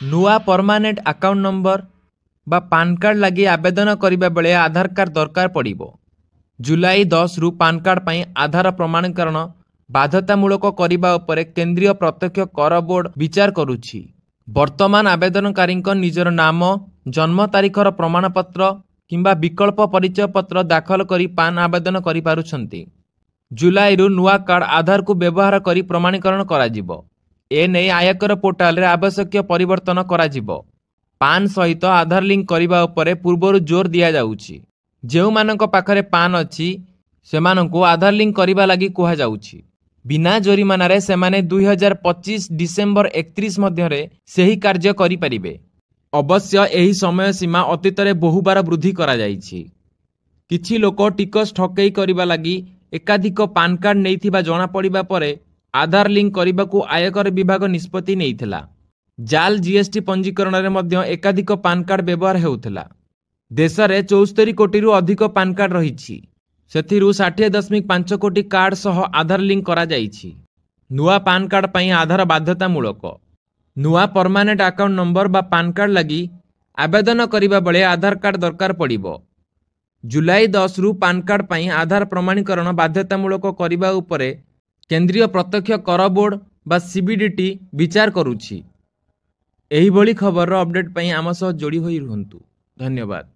नुआ permanent account number बा PAN card लगी आवेदन करने बेले आधार कार्ड दरकार पड़िबो। जुलाई 10 रु पान कार्ड पई आधार प्रमाणीकरण बाध्यतामूलक करने उपरे केंद्रीय प्रत्यक्ष कर बोर्ड विचार करुछि। वर्तमान आवेदनकारी निजर नाम जन्म तारीखर प्रमाणपत्र किंबा विकल्प परिचय पत्र दाखल करी पान आवेदन करि पारुछंती। जुलाई रु नुआ कार्ड आधार को व्यवहार करी प्रमाणीकरण कराजिबो। एने आयकर पोर्टाल रे आवश्यक परिवर्तन कराजिबो। पान सहित आधार लिंक करने उपरे पूर्वर जोर दिया जाउछि। जेउ मानक पाखरे पान अछि सेमानंकु आधार लिंक करबा लागि कुहा जाउछि। बिना जोरिमाना रे सेमाने 2025 डिसेंबर 31 मध्यरे सेही कार्य करि परिबे। अवश्य एही समय सीमा अतीत रे बहु बार वृद्धि करा जाइछि। किछि लोक टिकस ठकेई करबा लागि एकाधिक पान कार्ड नेइथिबा जणा पड़िबा परे आधार लिंक करने को आयकर विभाग निष्पत्ति नेइथिला। जाल जीएसटी पंजीकरण रे मध्य एकाधिक पान कार्ड व्यवहार हेउथिला। देश रे 74 कोटी रु अधिक पान कार्ड रहिछि। सेथिरु 60.5 कोटी कार्ड सह आधार लिंक करा जाइछि। नुआ पान कार्ड पई आधार बाध्यतामूलक। नुआ परमानेंट अकाउंट नंबर बा पान कार्ड लगी आवेदन करिबा बेले आधार कार्ड दरकार पड़िबो। जुलाई 10 रु पान कार्ड पई आधार प्रमाणीकरण बाध्यतामूलक करिबा उपरे केंद्रीय प्रत्यक्ष कर बोर्ड बा सीबीडीटी विचार करुछि। एही भली खबर अपडेट पई आम सह जोड़ी होई रुहंतु। धन्यवाद।